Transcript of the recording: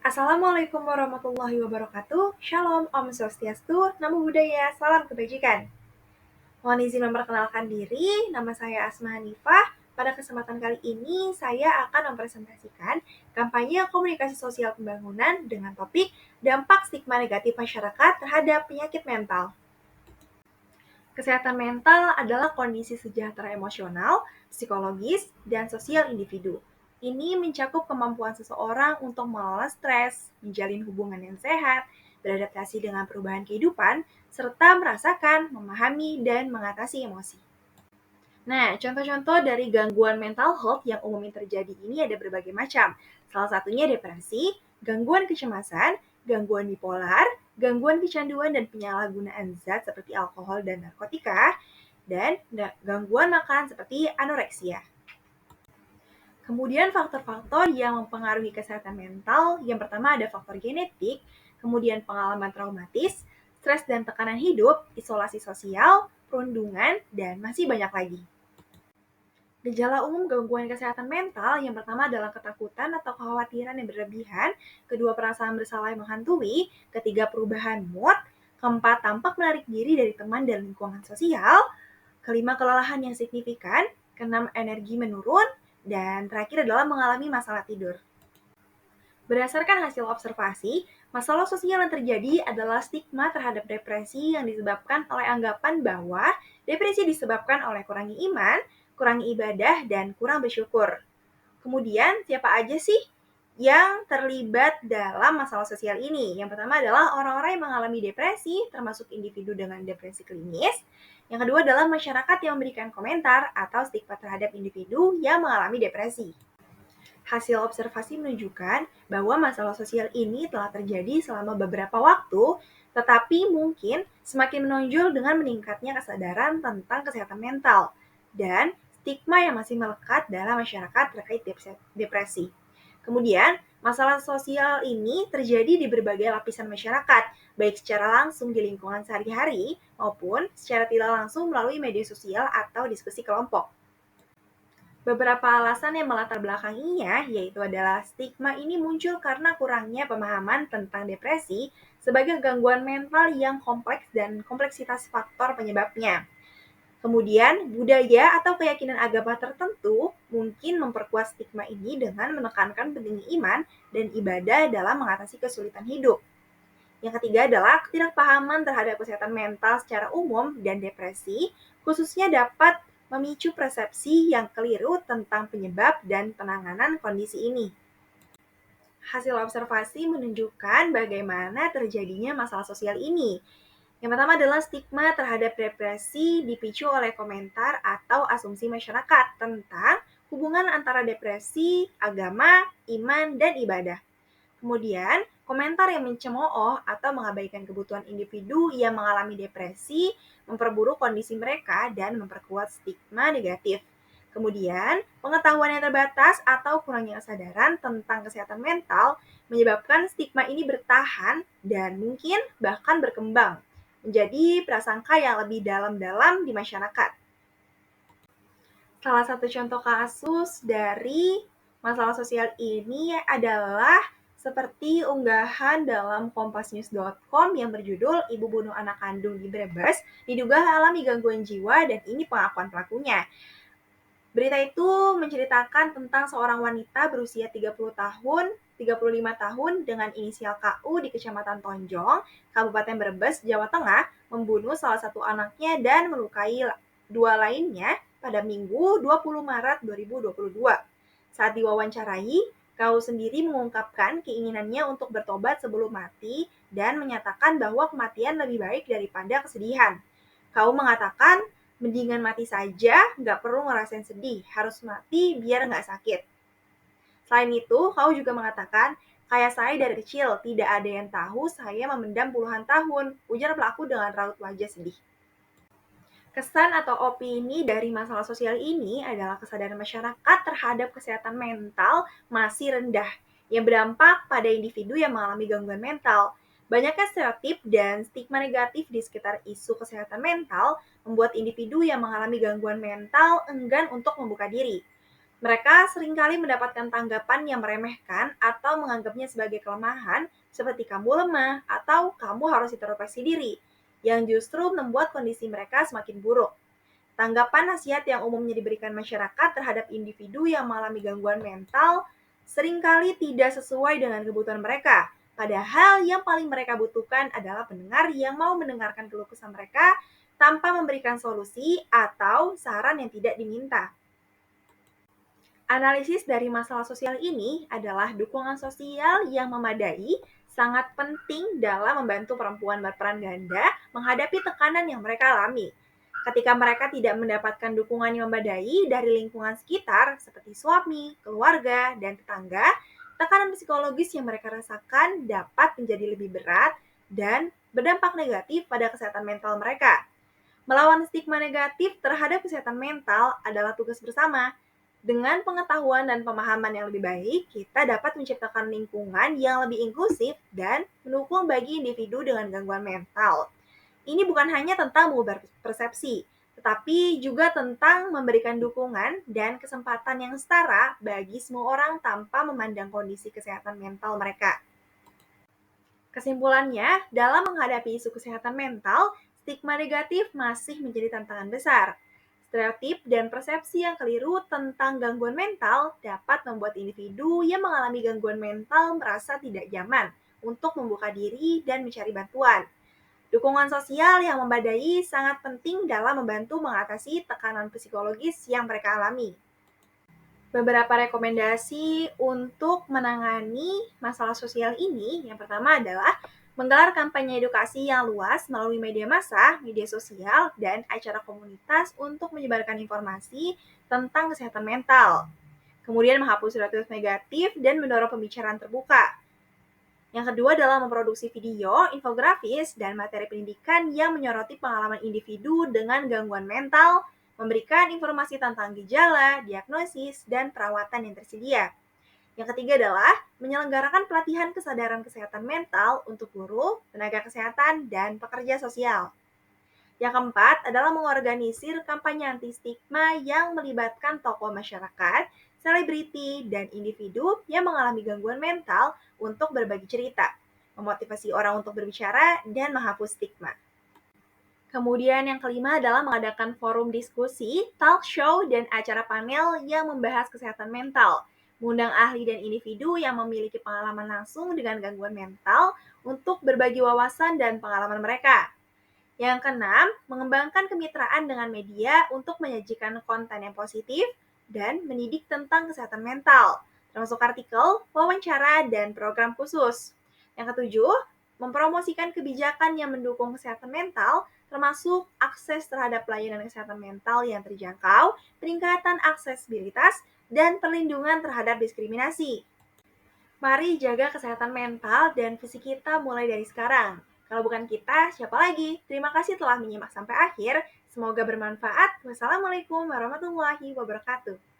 Assalamualaikum warahmatullahi wabarakatuh. Shalom, Om Swastiastu, Namo Buddhaya, salam kebajikan. Mohon izin memperkenalkan diri, nama saya Asma Hanifah. Pada kesempatan kali ini, saya akan mempresentasikan kampanye komunikasi sosial pembangunan dengan topik dampak stigma negatif masyarakat terhadap penyakit mental. Kesehatan mental adalah kondisi sejahtera emosional, psikologis, dan sosial individu. Ini mencakup kemampuan seseorang untuk mengelola stres, menjalin hubungan yang sehat, beradaptasi dengan perubahan kehidupan, serta merasakan, memahami, dan mengatasi emosi. Nah, contoh-contoh dari gangguan mental health yang umumnya terjadi ini ada berbagai macam. Salah satunya depresi, gangguan kecemasan, gangguan bipolar, gangguan kecanduan dan penyalahgunaan zat seperti alkohol dan narkotika, dan gangguan makan seperti anoreksia. Kemudian faktor-faktor yang mempengaruhi kesehatan mental, yang pertama ada faktor genetik, kemudian pengalaman traumatis, stres dan tekanan hidup, isolasi sosial, perundungan, dan masih banyak lagi. Gejala umum gangguan kesehatan mental yang pertama adalah ketakutan atau kekhawatiran yang berlebihan, kedua perasaan bersalah yang menghantui, ketiga perubahan mood, keempat tampak menarik diri dari teman dan lingkungan sosial, kelima kelelahan yang signifikan, keenam energi menurun, dan terakhir adalah mengalami masalah tidur. Berdasarkan hasil observasi, masalah sosial yang terjadi adalah stigma terhadap depresi yang disebabkan oleh anggapan bahwa depresi disebabkan oleh kurangi iman, kurangi ibadah, dan kurang bersyukur. Kemudian, siapa aja sih yang terlibat dalam masalah sosial ini? Yang pertama adalah orang-orang yang mengalami depresi, termasuk individu dengan depresi klinis. Yang kedua adalah masyarakat yang memberikan komentar atau stigma terhadap individu yang mengalami depresi. Hasil observasi menunjukkan bahwa masalah sosial ini telah terjadi selama beberapa waktu, tetapi mungkin semakin menonjol dengan meningkatnya kesadaran tentang kesehatan mental dan stigma yang masih melekat dalam masyarakat terkait depresi. Kemudian, masalah sosial ini terjadi di berbagai lapisan masyarakat, baik secara langsung di lingkungan sehari-hari maupun secara tidak langsung melalui media sosial atau diskusi kelompok. Beberapa alasan yang melatar belakanginya yaitu adalah stigma ini muncul karena kurangnya pemahaman tentang depresi sebagai gangguan mental yang kompleks dan kompleksitas faktor penyebabnya. Kemudian, budaya atau keyakinan agama tertentu mungkin memperkuat stigma ini dengan menekankan pentingnya iman dan ibadah dalam mengatasi kesulitan hidup. Yang ketiga adalah ketidakpahaman terhadap kesehatan mental secara umum dan depresi, khususnya dapat memicu persepsi yang keliru tentang penyebab dan penanganan kondisi ini. Hasil observasi menunjukkan bagaimana terjadinya masalah sosial ini. Yang pertama adalah stigma terhadap depresi dipicu oleh komentar atau asumsi masyarakat tentang hubungan antara depresi, agama, iman, dan ibadah. Kemudian, komentar yang mencemooh atau mengabaikan kebutuhan individu yang mengalami depresi memperburuk kondisi mereka dan memperkuat stigma negatif. Kemudian, pengetahuan yang terbatas atau kurangnya kesadaran tentang kesehatan mental menyebabkan stigma ini bertahan dan mungkin bahkan berkembang menjadi prasangka yang lebih dalam-dalam di masyarakat. Salah satu contoh kasus dari masalah sosial ini adalah seperti unggahan dalam kompasnews.com yang berjudul Ibu Bunuh Anak Kandung di Brebes, diduga alami gangguan jiwa dan ini pengakuan pelakunya. Berita itu menceritakan tentang seorang wanita berusia 35 tahun dengan inisial KU di Kecamatan Tonjong, Kabupaten Brebes, Jawa Tengah, membunuh salah satu anaknya dan melukai dua lainnya pada Minggu 20 Maret 2022. Saat diwawancarai, KU sendiri mengungkapkan keinginannya untuk bertobat sebelum mati dan menyatakan bahwa kematian lebih baik daripada kesedihan. KU mengatakan, mendingan mati saja, nggak perlu ngerasain sedih, harus mati biar nggak sakit. Selain itu, kau juga mengatakan, kayak saya dari kecil, tidak ada yang tahu saya memendam puluhan tahun, ujar pelaku dengan raut wajah sedih. Kesan atau opini dari masalah sosial ini adalah kesadaran masyarakat terhadap kesehatan mental masih rendah, yang berdampak pada individu yang mengalami gangguan mental. Banyaknya stereotip dan stigma negatif di sekitar isu kesehatan mental membuat individu yang mengalami gangguan mental enggan untuk membuka diri. Mereka seringkali mendapatkan tanggapan yang meremehkan atau menganggapnya sebagai kelemahan, seperti kamu lemah atau kamu harus introspeksi diri, yang justru membuat kondisi mereka semakin buruk. Tanggapan nasihat yang umumnya diberikan masyarakat terhadap individu yang mengalami gangguan mental seringkali tidak sesuai dengan kebutuhan mereka. Padahal yang paling mereka butuhkan adalah pendengar yang mau mendengarkan keluh kesah mereka tanpa memberikan solusi atau saran yang tidak diminta. Analisis dari masalah sosial ini adalah dukungan sosial yang memadai sangat penting dalam membantu perempuan berperan ganda menghadapi tekanan yang mereka alami. Ketika mereka tidak mendapatkan dukungan yang memadai dari lingkungan sekitar seperti suami, keluarga, dan tetangga, tekanan psikologis yang mereka rasakan dapat menjadi lebih berat dan berdampak negatif pada kesehatan mental mereka. Melawan stigma negatif terhadap kesehatan mental adalah tugas bersama. Dengan pengetahuan dan pemahaman yang lebih baik, kita dapat menciptakan lingkungan yang lebih inklusif dan mendukung bagi individu dengan gangguan mental. Ini bukan hanya tentang mengubah persepsi, tetapi juga tentang memberikan dukungan dan kesempatan yang setara bagi semua orang tanpa memandang kondisi kesehatan mental mereka. Kesimpulannya, dalam menghadapi isu kesehatan mental, stigma negatif masih menjadi tantangan besar. Stereotip dan persepsi yang keliru tentang gangguan mental dapat membuat individu yang mengalami gangguan mental merasa tidak nyaman untuk membuka diri dan mencari bantuan. Dukungan sosial yang memadai sangat penting dalam membantu mengatasi tekanan psikologis yang mereka alami. Beberapa rekomendasi untuk menangani masalah sosial ini, yang pertama adalah menggelar kampanye edukasi yang luas melalui media massa, media sosial, dan acara komunitas untuk menyebarkan informasi tentang kesehatan mental. Kemudian menghapus stereotip negatif dan mendorong pembicaraan terbuka. Yang kedua adalah memproduksi video, infografis, dan materi pendidikan yang menyoroti pengalaman individu dengan gangguan mental, memberikan informasi tentang gejala, diagnosis, dan perawatan yang tersedia. Yang ketiga adalah menyelenggarakan pelatihan kesadaran kesehatan mental untuk guru, tenaga kesehatan, dan pekerja sosial. Yang keempat adalah mengorganisir kampanye anti stigma yang melibatkan tokoh masyarakat, selebriti, dan individu yang mengalami gangguan mental untuk berbagi cerita, memotivasi orang untuk berbicara, dan menghapus stigma. Kemudian yang kelima adalah mengadakan forum diskusi, talk show, dan acara panel yang membahas kesehatan mental, mengundang ahli dan individu yang memiliki pengalaman langsung dengan gangguan mental untuk berbagi wawasan dan pengalaman mereka. Yang keenam, mengembangkan kemitraan dengan media untuk menyajikan konten yang positif dan mendidik tentang kesehatan mental, termasuk artikel, wawancara, dan program khusus. Yang ketujuh, mempromosikan kebijakan yang mendukung kesehatan mental, termasuk akses terhadap pelayanan kesehatan mental yang terjangkau, peningkatan aksesibilitas, dan perlindungan terhadap diskriminasi. Mari jaga kesehatan mental dan fisik kita mulai dari sekarang. Kalau bukan kita, siapa lagi? Terima kasih telah menyimak sampai akhir. Semoga bermanfaat. Wassalamualaikum warahmatullahi wabarakatuh.